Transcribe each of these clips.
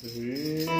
Hare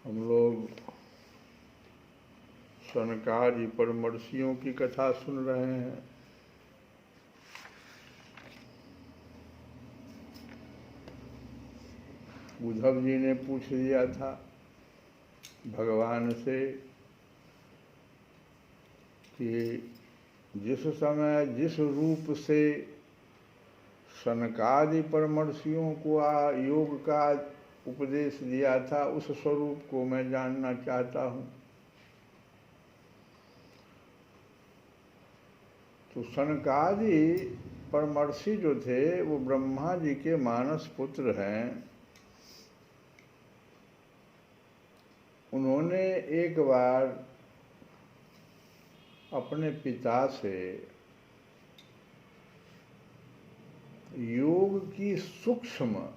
हम लोग सनकादि परमर्षियों की कथा सुन रहे हैं। उद्धव जी ने पूछ लिया था भगवान से कि जिस समय जिस रूप से सनकादि परमर्षियों को योग का उपदेश दिया था उस स्वरूप को मैं जानना चाहता हूँ। तो सनकादि परमर्षि जो थे वो ब्रह्मा जी के मानस पुत्र हैं। उन्होंने एक बार अपने पिता से योग की सूक्ष्म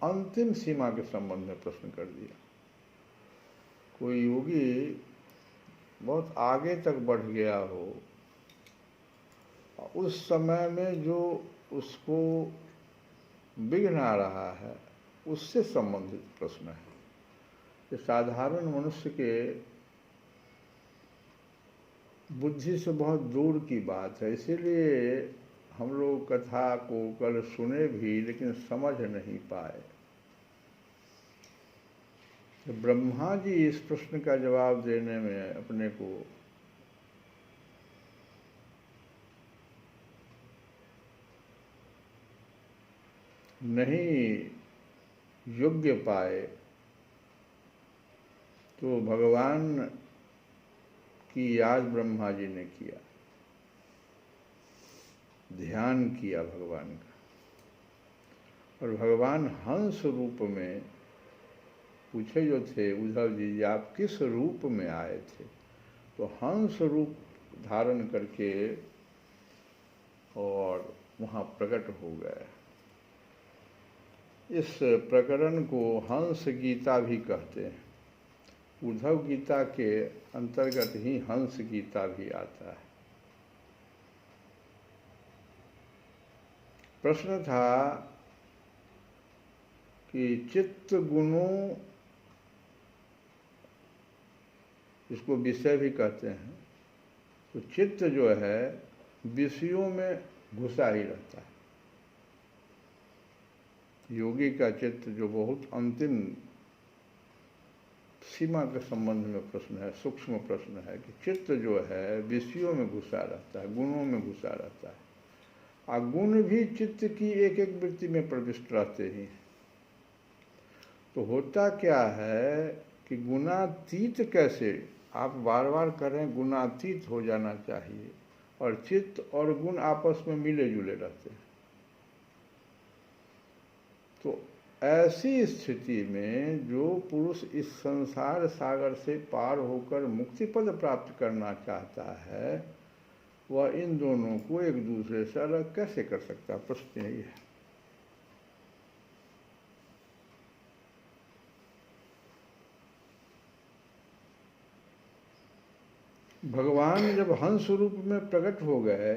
अंतिम सीमा के संबंध में प्रश्न कर दिया। कोई योगी बहुत आगे तक बढ़ गया हो, उस समय में जो उसको विघ्न आ रहा है उससे संबंधित प्रश्न है। ये साधारण मनुष्य के बुद्धि से बहुत दूर की बात है। इसीलिए हम लोग कथा को कल सुने भी लेकिन समझ नहीं पाए। तो ब्रह्मा जी इस प्रश्न का जवाब देने में अपने को नहीं योग्य पाए तो भगवान की याद ब्रह्मा जी ने किया, ध्यान किया भगवान का। और भगवान हंस रूप में पूछे जो थे उद्धव जी आप किस रूप में आए थे, तो हंस रूप धारण करके और वहाँ प्रकट हो गए। इस प्रकरण को हंस गीता भी कहते हैं। उद्धव गीता के अंतर्गत ही हंस गीता भी आता है। प्रश्न था कि चित्त गुणों, इसको विषय भी कहते हैं, तो चित्त जो है विषयों में घुसा ही रहता है। योगी का चित्त जो बहुत अंतिम सीमा के संबंध में प्रश्न है, सूक्ष्म प्रश्न है कि चित्त जो है विषयों में घुसा रहता है, गुणों में घुसा रहता है। और गुण भी चित्त की एक एक वृत्ति में प्रविष्ट रहते ही। तो होता क्या है कि गुणातीत कैसे, आप बार बार करें गुणातीत हो जाना चाहिए, और चित्त और गुण आपस में मिले जुले रहते हैं। तो ऐसी स्थिति में जो पुरुष इस संसार सागर से पार होकर मुक्ति पद प्राप्त करना चाहता है वह इन दोनों को एक दूसरे से अलग कैसे कर सकता है? प्रश्न यही है। भगवान जब हंस रूप में प्रकट हो गए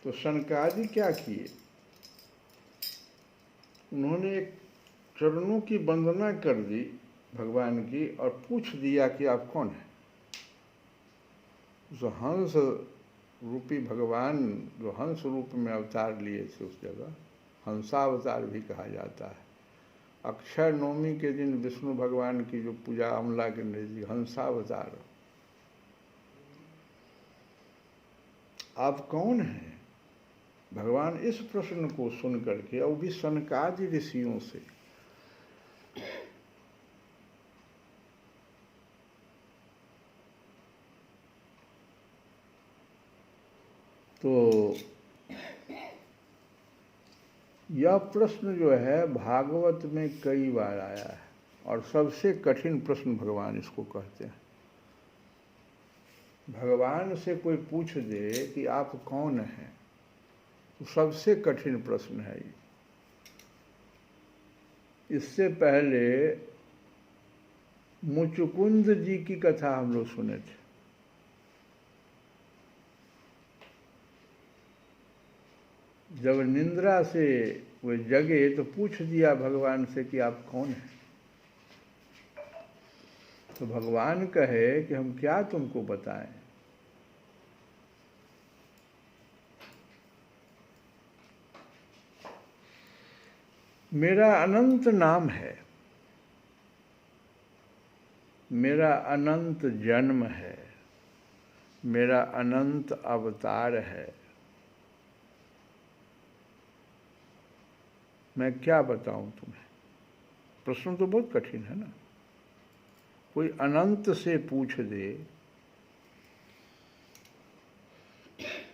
तो सनकादि क्या किए? उन्होंने एक चरणों की वंदना कर दी भगवान की और पूछ दिया कि आप कौन हैं। उस हंस रूपी भगवान जो हंस रूप में अवतार लिए थे उस जगह हंसावतार भी कहा जाता है। अक्षय नवमी के दिन विष्णु भगवान की जो पूजा अमला के नजदीक हंसावतार। आप कौन हैं? भगवान इस प्रश्न को सुन करके, और भी सनकादि ऋषियों से, तो यह प्रश्न जो है भागवत में कई बार आया है और सबसे कठिन प्रश्न भगवान इसको कहते हैं। भगवान से कोई पूछ दे कि आप कौन हैं, तो सबसे कठिन प्रश्न है ये। इससे पहले मुचुकुंद जी की कथा हम लोग सुने थे। जब निंद्रा से वो जगे तो पूछ दिया भगवान से कि आप कौन हैं। तो भगवान कहे कि हम क्या तुमको बताएं। मेरा अनंत नाम है, मेरा अनंत जन्म है, मेरा अनंत अवतार है। मैं क्या बताऊं तुम्हें? प्रश्न तो बहुत कठिन है ना। कोई अनंत से पूछ दे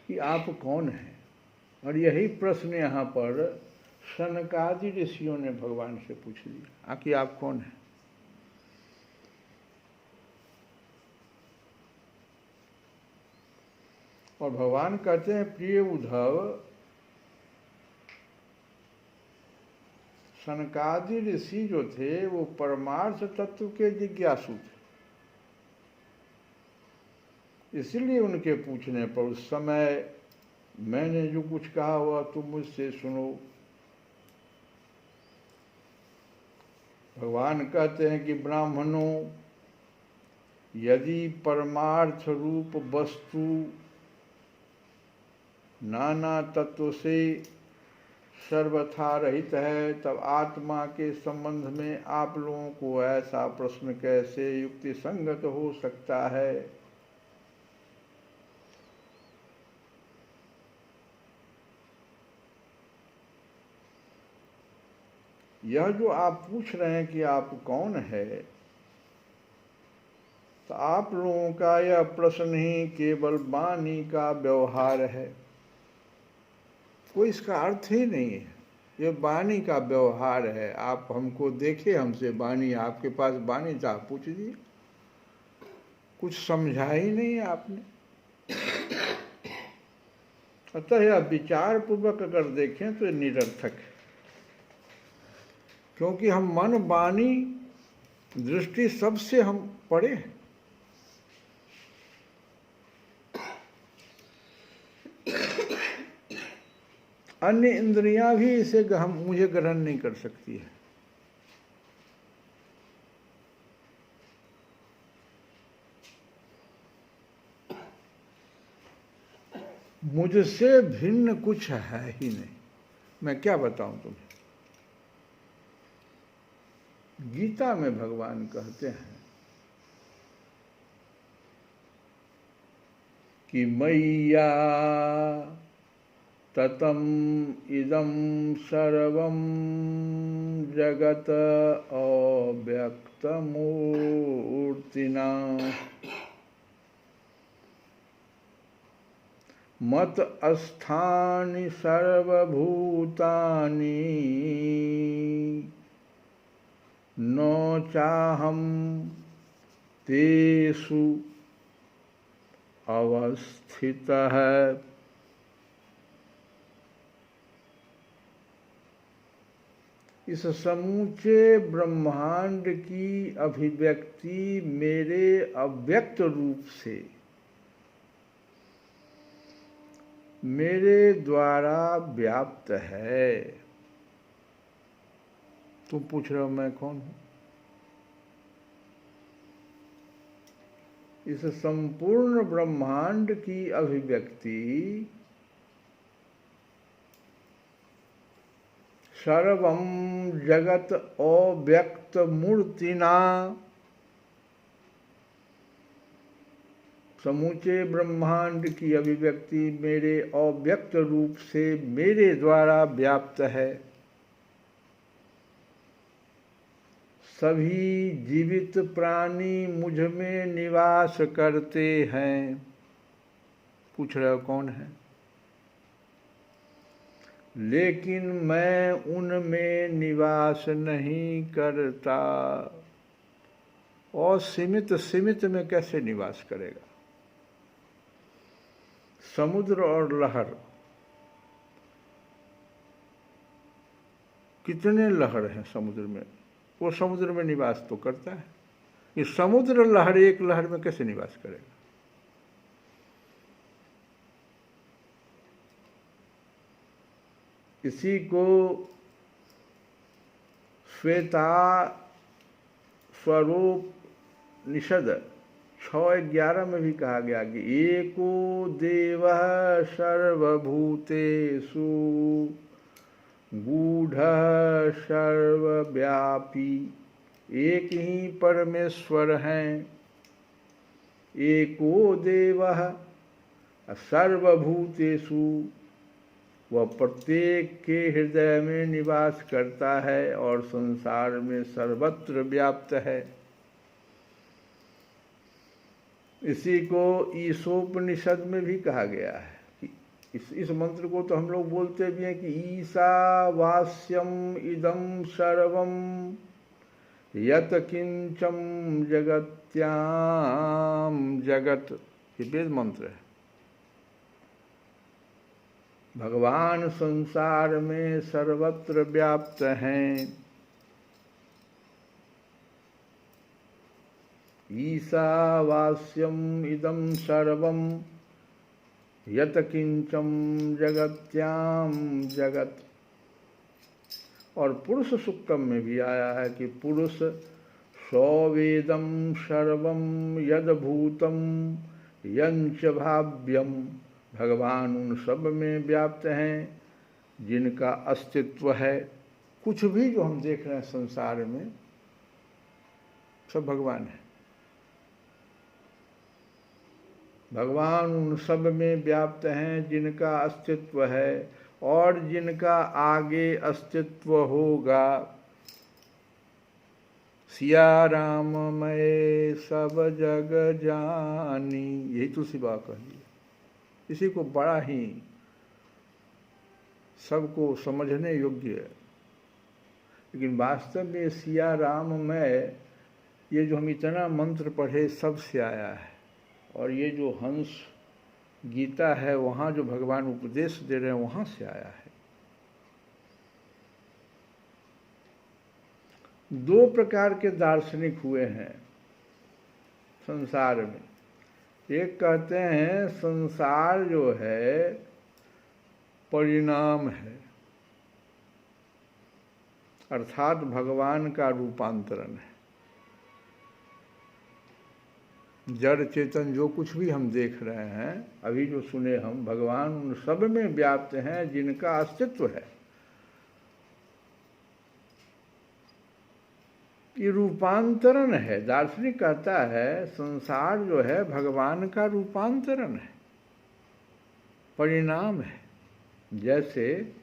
कि आप कौन हैं, और यही प्रश्न यहाँ पर सनकादि ऋषियों ने भगवान से पूछ लिया, कि आप कौन हैं। और भगवान कहते हैं, प्रिय उद्धव, सनकादि ऋषि जो थे वो परमार्थ तत्व के जिज्ञासु थे, इसलिए उनके पूछने पर उस समय मैंने जो कुछ कहा हुआ तुम मुझसे सुनो। भगवान कहते हैं कि ब्राह्मणों, यदि परमार्थ रूप वस्तु नाना तत्व से सर्वथा रहित है, तब आत्मा के संबंध में आप लोगों को ऐसा प्रश्न कैसे युक्ति संगत हो सकता है। यह जो आप पूछ रहे हैं कि आप कौन है, तो आप लोगों का यह प्रश्न ही केवल वाणी का व्यवहार है, कोई इसका अर्थ ही नहीं है। ये वाणी का व्यवहार है। आप हमको देखे, हमसे वाणी, आपके पास वाणी था, पूछ दिए, कुछ समझा ही नहीं आपने। अतः यह विचार पूर्वक अगर देखें तो ये निरर्थक है, क्योंकि हम मन वाणी दृष्टि सबसे हम पड़े हैं। अन्य इंद्रियां भी इसे मुझे ग्रहण नहीं कर सकती है। मुझसे भिन्न कुछ है ही नहीं। मैं क्या बताऊं तुम्हें। गीता में भगवान कहते हैं कि मैया ततम इदं सर्वं जगत अव्यक्तमूर्तिना मत अस्थानि सर्वभूतानि न चाहं तेषु अवस्थितः। इस समूचे ब्रह्मांड की अभिव्यक्ति मेरे अव्यक्त रूप से, मेरे द्वारा व्याप्त है। तुम पूछ रहे हो मैं कौन हूं? इस संपूर्ण ब्रह्मांड की अभिव्यक्ति सर्वं जगत अव्यक्त मूर्तिना, समूचे ब्रह्मांड की अभिव्यक्ति मेरे अव्यक्त रूप से मेरे द्वारा व्याप्त है। सभी जीवित प्राणी मुझ में निवास करते हैं। पूछ रहे हो कौन है? लेकिन मैं उनमें निवास नहीं करता। और सीमित में कैसे निवास करेगा? समुद्र और लहर, कितने लहर हैं समुद्र में, वो समुद्र में निवास तो करता है। ये समुद्र लहर एक लहर में कैसे निवास करेगा? इसी को श्वेता स्वरूप निषद 6:11 में भी कहा गया कि एको देवः सर्वभूतेषु गूढ़ः सर्वव्यापी, एक ही परमेश्वर हैं। एको देवः सर्वभूतेषु, वह प्रत्येक के हृदय में निवास करता है और संसार में सर्वत्र व्याप्त है। इसी को ईशोपनिषद में भी कहा गया है कि इस मंत्र को तो हम लोग बोलते भी हैं कि ईशावास्यम इदं सर्वम यत किंचम जगत्याम जगत, ये वेद मंत्र है। भगवान संसार में सर्वत्र व्याप्त हैं। ईशावास्यम इदं सर्वम यत किंचम जगत्याम जगत। और पुरुष सूक्तम में भी आया है कि पुरुष सवेदम सर्वम यद्भूतम यंच भाव्यम, भगवान उन सब में व्याप्त हैं जिनका अस्तित्व है। कुछ भी जो हम देख रहे हैं संसार में सब भगवान है। भगवान उन सब में व्याप्त हैं जिनका अस्तित्व है और जिनका आगे अस्तित्व होगा। सिया राम मैं सब जग जानी, यही तुलसीदास कही। इसी को बड़ा ही सबको समझने योग्य है। लेकिन वास्तव में सिया राम मैं, ये जो हम इतना मंत्र पढ़े सब से आया है। और ये जो हंस गीता है वहाँ जो भगवान उपदेश दे रहे हैं वहाँ से आया है। दो प्रकार के दार्शनिक हुए हैं संसार में। एक कहते हैं संसार जो है परिणाम है, अर्थात भगवान का रूपांतरण है। जड़ चेतन जो कुछ भी हम देख रहे हैं, अभी जो सुने हम, भगवान उन सब में व्याप्त हैं जिनका अस्तित्व है। ये रूपांतरण है। दार्शनिक कहता है संसार जो है भगवान का रूपांतरण है, परिणाम है। जैसे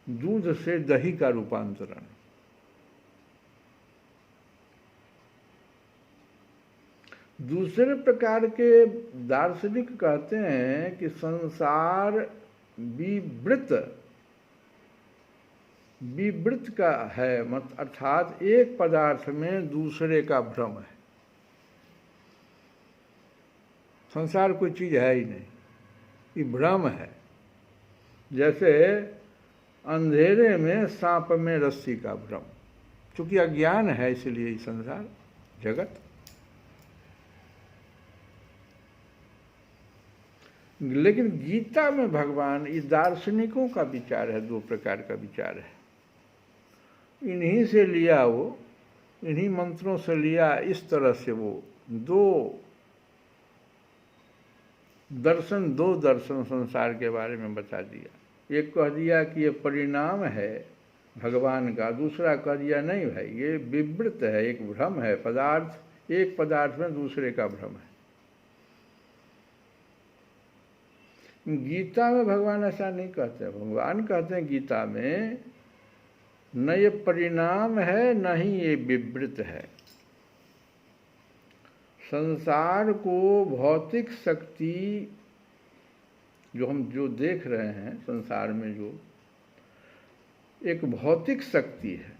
दूध से दही का रूपांतरण। दूसरे प्रकार के दार्शनिक कहते हैं कि संसार विवृत का है, अर्थात एक पदार्थ में दूसरे का भ्रम है। संसार कोई चीज है ही नहीं, ये भ्रम है। जैसे अंधेरे में सांप में रस्सी का भ्रम, क्योंकि अज्ञान है इसलिए ये संसार जगत। लेकिन गीता में भगवान, ये दार्शनिकों का विचार है, दो प्रकार का विचार है। इन्हीं से लिया वो, इन्हीं मंत्रों से लिया, इस तरह से वो दो दर्शन संसार के बारे में बता दिया। एक कह दिया कि ये परिणाम है भगवान का, दूसरा कह दिया नहीं भाई ये विवृत है, एक भ्रम है, पदार्थ, एक पदार्थ में दूसरे का भ्रम है। गीता में भगवान ऐसा नहीं कहते हैं। भगवान कहते हैं गीता में न ये परिणाम है न ही ये विवृत है। संसार को भौतिक शक्ति जो हम जो देख रहे हैं संसार में, जो एक भौतिक शक्ति है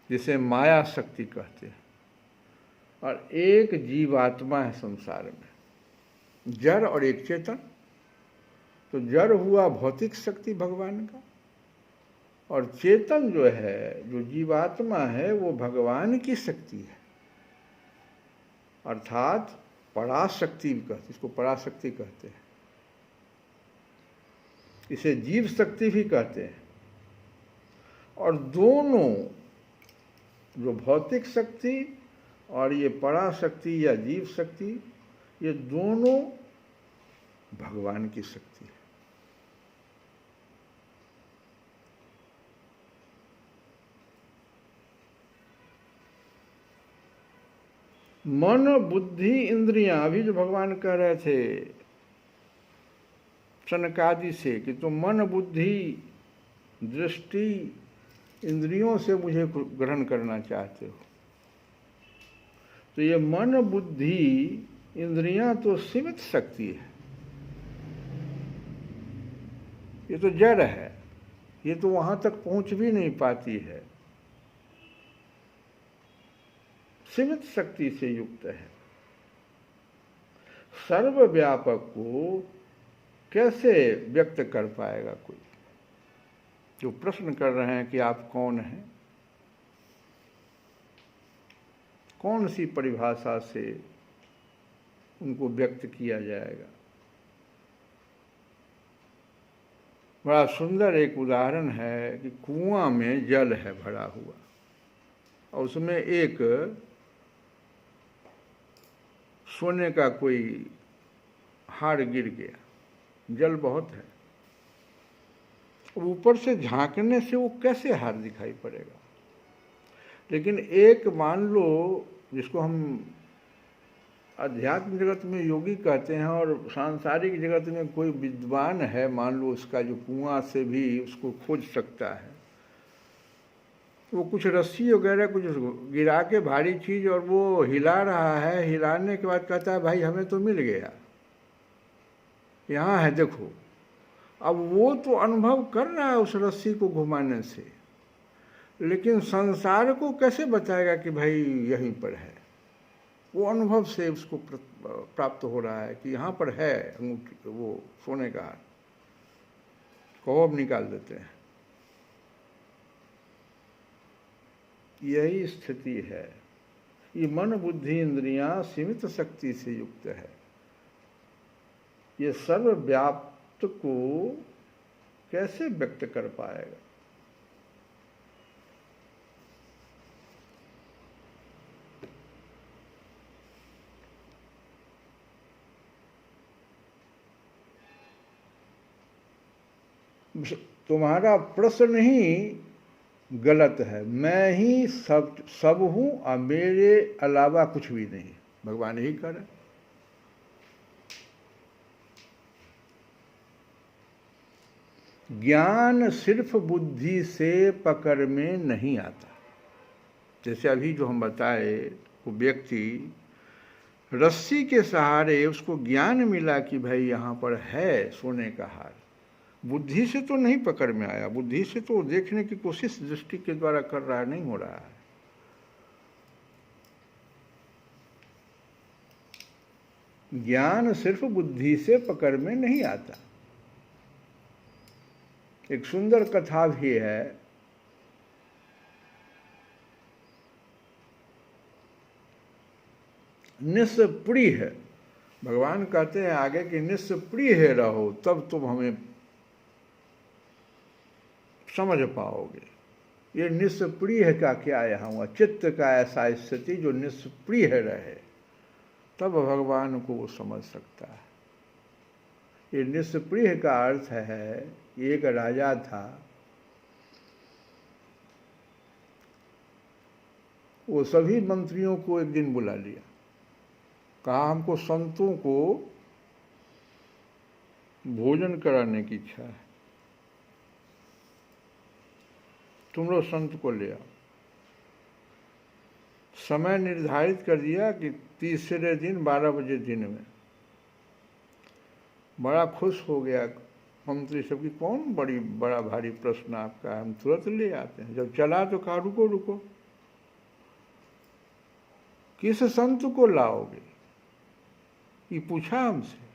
जिसे माया शक्ति कहते हैं, और एक जीवात्मा है संसार में, जड़ और एक चेतन। तो जड़ हुआ भौतिक शक्ति भगवान का, और चेतन जो है, जो जीवात्मा है, वो भगवान की शक्ति है, अर्थात पराशक्ति भी कहते, इसको पराशक्ति कहते हैं, इसे जीव शक्ति भी कहते हैं। और दोनों, जो भौतिक शक्ति और ये पराशक्ति या जीव शक्ति, ये दोनों भगवान की शक्ति है। मन बुद्धि इंद्रियां, अभी जो भगवान कह रहे थे सनकादि से कि तुम मन बुद्धि दृष्टि इंद्रियों से मुझे ग्रहण करना चाहते हो, तो ये मन बुद्धि इंद्रियां तो सीमित शक्ति है, ये तो जड़ है, ये तो वहां तक पहुंच भी नहीं पाती है, सीमित शक्ति से युक्त है। सर्वव्यापक को कैसे व्यक्त कर पाएगा कोई? जो प्रश्न कर रहे हैं कि आप कौन हैं, कौन सी परिभाषा से उनको व्यक्त किया जाएगा? बड़ा सुंदर एक उदाहरण है कि कुआं में जल है भरा हुआ और उसमें एक सोने का कोई हार गिर गया, जल बहुत है, ऊपर से झांकने से वो कैसे हार दिखाई पड़ेगा? लेकिन एक मान लो, जिसको हम अध्यात्म जगत में योगी कहते हैं और सांसारिक जगत में कोई विद्वान है, मान लो उसका जो कुआं से भी उसको खोज सकता है, वो कुछ रस्सी वगैरह कुछ गिरा के भारी चीज़ और वो हिला रहा है, हिलाने के बाद कहता है भाई हमें तो मिल गया, यहाँ है देखो। अब वो तो अनुभव कर रहा है उस रस्सी को घुमाने से, लेकिन संसार को कैसे बताएगा कि भाई यहीं पर है? वो अनुभव से उसको प्राप्त हो रहा है कि यहाँ पर है अंगूठी, वो सोने का हार, कहो अब निकाल देते हैं। यही स्थिति है। ये मन बुद्धि इंद्रियां सीमित शक्ति से युक्त है, ये सर्वव्याप्त को कैसे व्यक्त कर पाएगा? तुम्हारा प्रश्न ही गलत है। मैं ही सब हूं और मेरे अलावा कुछ भी नहीं, भगवान यही कह रहे। ज्ञान सिर्फ बुद्धि से पकड़ में नहीं आता। जैसे अभी जो हम बताए, वो व्यक्ति रस्सी के सहारे उसको ज्ञान मिला कि भाई यहाँ पर है सोने का हार, बुद्धि से तो नहीं पकड़ में आया, बुद्धि से तो देखने की कोशिश दृष्टि के द्वारा कर रहा है, नहीं हो रहा है। ज्ञान सिर्फ बुद्धि से पकड़ में नहीं आता। एक सुंदर कथा भी है, निस्पृह, भगवान कहते हैं आगे कि निस्पृह रहो तब तुम हमें समझ पाओगे। ये निस्पृह का क्या यहाँ हुआ? चित्त का ऐसा स्थिति जो निस्पृह रहे, तब भगवान को वो समझ सकता है। ये निस्पृह का अर्थ है, एक राजा था, वो सभी मंत्रियों को एक दिन बुला लिया, कहा हमको संतों को भोजन कराने की इच्छा है, तुम लोग संत को ले आओ। समय निर्धारित कर दिया कि तीसरे दिन 12 बजे दिन में। बड़ा खुश हो गया मंत्री सब की, कौन बड़ा भारी प्रश्न आपका है, हम तुरंत ले आते हैं। जब चला तो कहा रुको रुको, किस संत को लाओगे? ये पूछा हमसे।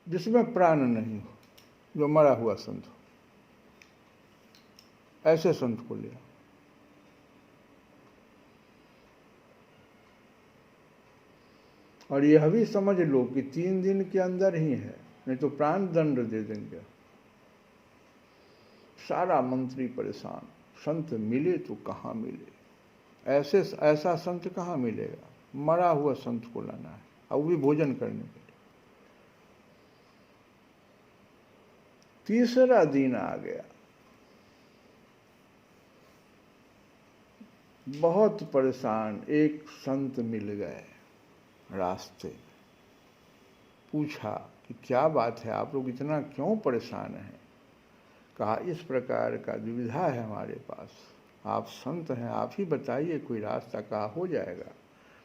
जिसमें प्राण नहीं हो, जो मरा हुआ संत हो, ऐसे संत को लिया। और यह भी समझ लो कि 3 दिन के अंदर ही है, नहीं तो प्राण दंड दे देंगे। सारा मंत्री परेशान, संत मिले तो कहाँ मिले, ऐसा संत कहाँ मिलेगा, मरा हुआ संत को लाना है, और वो भी भोजन करने के लिए। तीसरा दिन आ गया, बहुत परेशान एक संत मिल गए रास्ते। पूछा कि क्या बात है, आप लोग इतना क्यों परेशान हैं? कहा इस प्रकार का दुविधा है हमारे पास, आप संत हैं, आप ही बताइए कोई रास्ता। कहा हो जाएगा,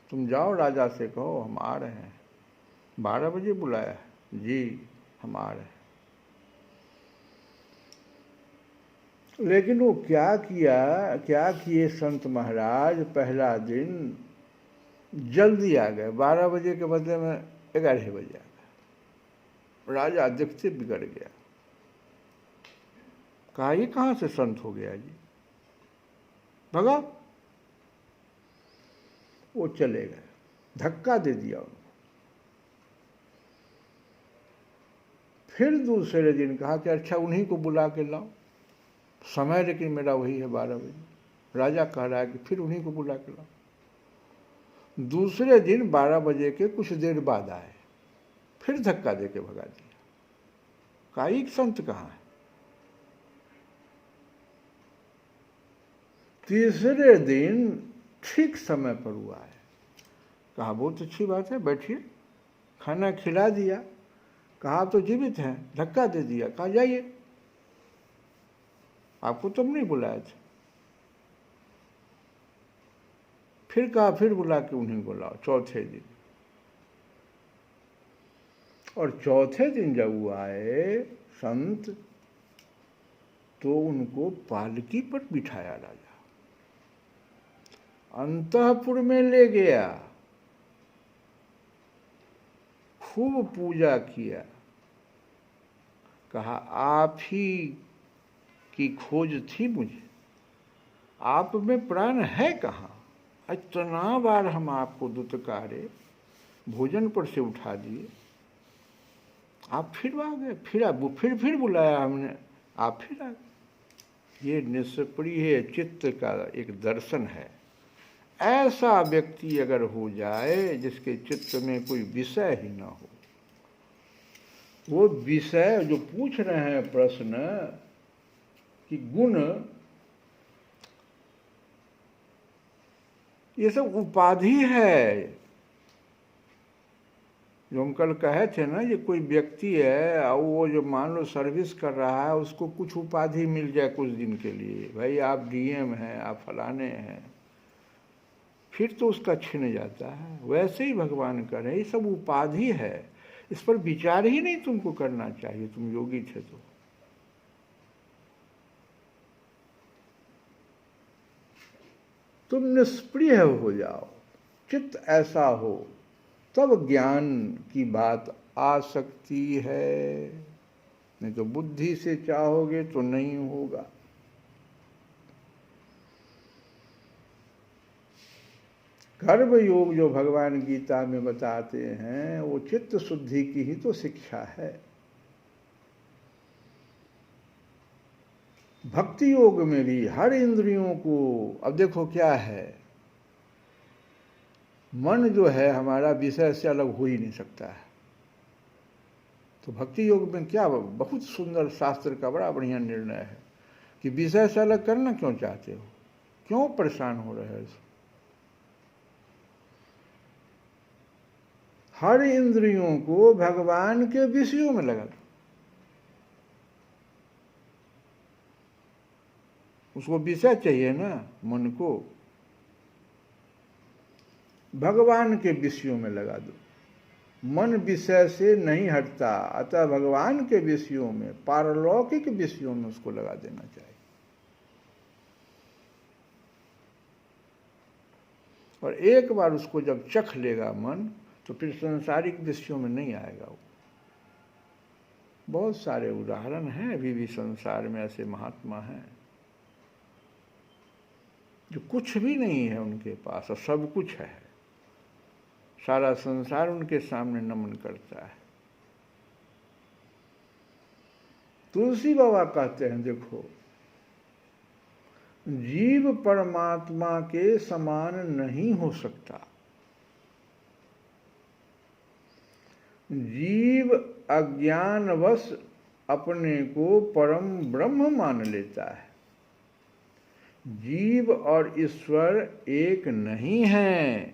तुम जाओ राजा से कहो हम आ रहे हैं। 12 बजे बुलाया? जी हम आ रहे हैं। लेकिन वो क्या किए संत महाराज, पहला दिन जल्दी आ गए, 12 बजे के बदले में 11 बजे आ गए। राजा देखते बिगड़ गया, कहा ये कहाँ से संत हो गया जी, भगा। वो चले गए, धक्का दे दिया उनको। फिर दूसरे दिन कहा कि अच्छा उन्हीं को बुला के लाओ, समय लेकिन मेरा वही है 12 बजे। राजा कह रहा है कि फिर उन्हीं को बुला के लाओ। दूसरे दिन 12 बजे के कुछ देर बाद आए, फिर धक्का दे के भगा दिया। कहा एक संत कहाँ है? तीसरे दिन ठीक समय पर हुआ है। कहा बहुत अच्छी बात है, बैठिए। खाना खिला दिया। कहा आप तो जीवित हैं, धक्का दे दिया। कहा जाइए, आपको तुम नहीं बुलाए थे। फिर कहा फिर बुला के उन्हीं को लाओ, चौथे दिन। और चौथे दिन जब वो आए संत, तो उनको पालकी पर बिठाया राजा, अंतःपुर में ले गया, खूब पूजा किया। कहा आप ही की खोज थी मुझे, आप में प्राण है कहाँ? इतना बार हम आपको दुत्कारे, भोजन पर से उठा दिए, आप फिर आ गए। फिर बुलाया हमने, आप फिर आ गए। ये निष्प्रिय चित्त का एक दर्शन है। ऐसा व्यक्ति अगर हो जाए जिसके चित्त में कोई विषय ही ना हो, वो विषय जो पूछ रहे हैं प्रश्न कि गुण, ये सब उपाधि है। जो हम कल कहे थे ना, ये कोई व्यक्ति है और वो जो मान लो सर्विस कर रहा है, उसको कुछ उपाधि मिल जाए कुछ दिन के लिए, भाई आप डीएम हैं, आप फलाने हैं, फिर तो उसका छिन जाता है। वैसे ही भगवान कर रहे हैं, ये सब उपाधि है, इस पर विचार ही नहीं तुमको करना चाहिए, तुम योगी थे तो। तुम निष्प्रिय हो जाओ, चित्त ऐसा हो, तब ज्ञान की बात आ सकती है, नहीं तो बुद्धि से चाहोगे तो नहीं होगा। कर्म योग जो भगवान गीता में बताते हैं, वो चित्त शुद्धि की ही तो शिक्षा है। भक्ति योग में भी हर इंद्रियों को, अब देखो क्या है, मन जो है हमारा विषय से अलग हो ही नहीं सकता है। तो भक्ति योग में क्या, बहुत सुंदर शास्त्र का बड़ा बढ़िया निर्णय है कि विषय से अलग करना क्यों चाहते हो, क्यों परेशान हो रहे हो? हर इंद्रियों को भगवान के विषयों में लगा दो। उसको विषय चाहिए ना, मन को भगवान के विषयों में लगा दो। मन विषय से नहीं हटता, अतः भगवान के विषयों में, पारलौकिक विषयों में उसको लगा देना चाहिए। और एक बार उसको जब चख लेगा मन, तो फिर सांसारिक विषयों में नहीं आएगा वो। बहुत सारे उदाहरण हैं अभी भी संसार में, ऐसे महात्मा हैं जो कुछ भी नहीं है उनके पास और सब कुछ है, सारा संसार उनके सामने नमन करता है। तुलसी बाबा कहते हैं, देखो, जीव परमात्मा के समान नहीं हो सकता। जीव अज्ञानवश अपने को परम ब्रह्म मान लेता है। जीव और ईश्वर एक नहीं है।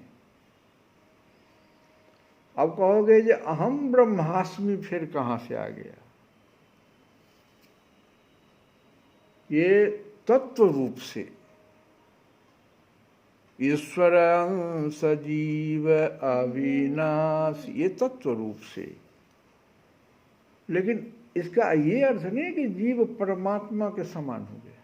अब कहोगे जे अहम ब्रह्मास्मि फिर कहां से आ गया? ये तत्व रूप से ईश्वर सजीव अविनाश, ये तत्व रूप से। लेकिन इसका ये अर्थ नहीं है कि जीव परमात्मा के समान हो गया।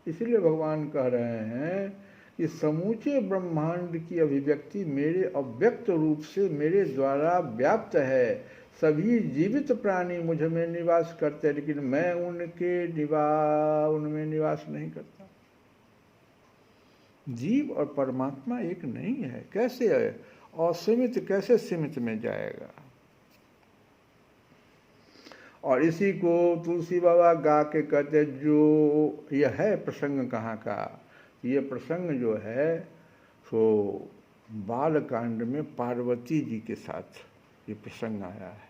इसलिए भगवान कह रहे हैं कि समूचे ब्रह्मांड की अभिव्यक्ति मेरे अव्यक्त रूप से मेरे द्वारा व्याप्त है। सभी जीवित प्राणी मुझ में निवास करते हैं, लेकिन मैं उनमें निवास नहीं करता। जीव और परमात्मा एक नहीं है। कैसे है? असीमित कैसे सीमित में जाएगा? और इसी को तुलसी बाबा गा के कहते, जो यह है प्रसंग कहाँ का? ये प्रसंग जो है सो बालकांड में पार्वती जी के साथ ये प्रसंग आया है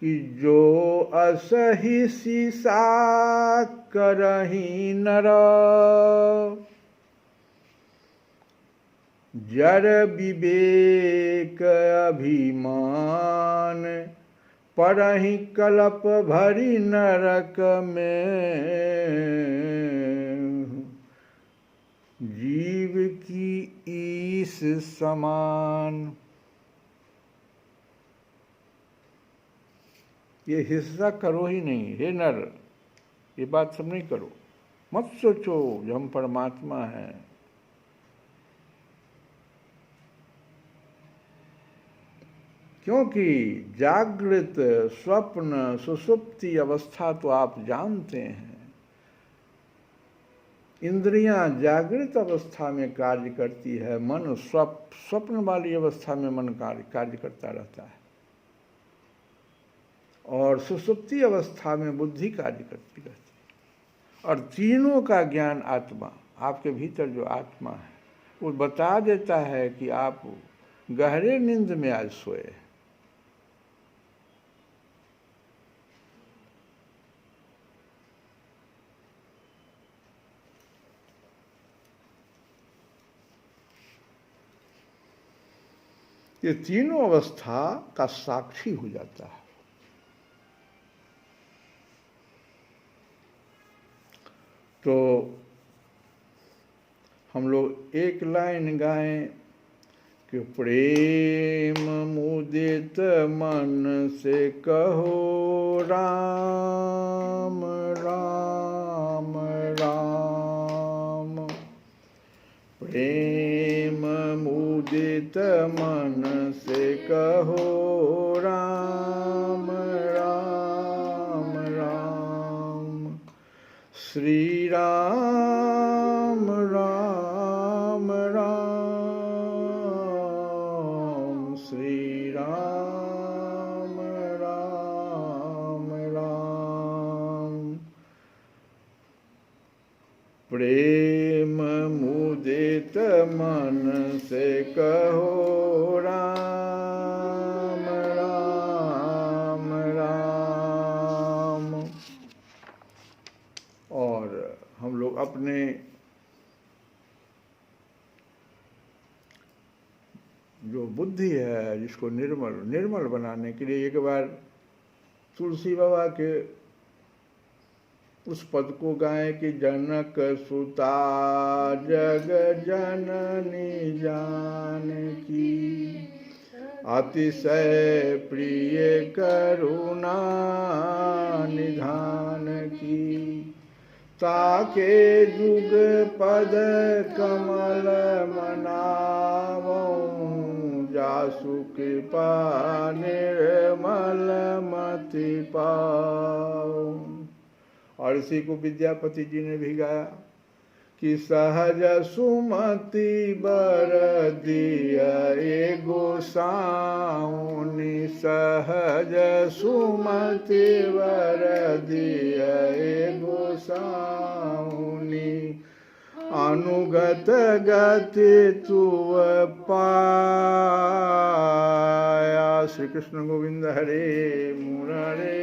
कि जो असही सीसा करही नर, जड़ विवेक अभिमान, परहि कलप भरी नरक में, जीव की ईस समान। ये हिस्सा करो ही नहीं, हे नर, ये बात सब नहीं करो। मत सोचो जो हम परमात्मा हैं। क्योंकि जागृत, स्वप्न, सुषुप्ति अवस्था तो आप जानते हैं। इंद्रियां जागृत अवस्था में कार्य करती है, मन स्वप्न वाली अवस्था में मन कार्य करता रहता है, और सुषुप्ति अवस्था में बुद्धि कार्य करती रहती है। और तीनों का ज्ञान आत्मा, आपके भीतर जो आत्मा है, वो बता देता है कि आप गहरे नींद में आज सोए। ये तीनों अवस्था का साक्षी हो जाता है। तो हम लोग एक लाइन गाएं कि प्रेम मुदित मन से कहो राम राम राम, प्रेम मुदित मन से कहो राम राम राम, श्री राम राम राम, श्री राम राम राम, प्रेम मुदित मन से कहो राम राम राम। और हम लोग अपने जो बुद्धि है, जिसको निर्मल बनाने के लिए एक बार तुलसी बाबा के उस पद को गाएं कि जनक सुता जग जननी जानकी, अतिशय प्रिय करुणा निधान की, ताके जुग पद कमल मनावो, जासु कृपा निर्मल मति पाओ। और इसी को विद्यापति जी ने भी गाया कि सहज सुमति बर दिया ए गोसाउनि, सहज सुमति बर दिया ए गोसाउनि, अनुगत गति तुव पाया। श्री कृष्ण गोविंद हरे मुरारे,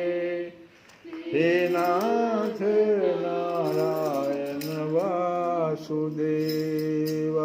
हे नाथ नारायण वासुदेव।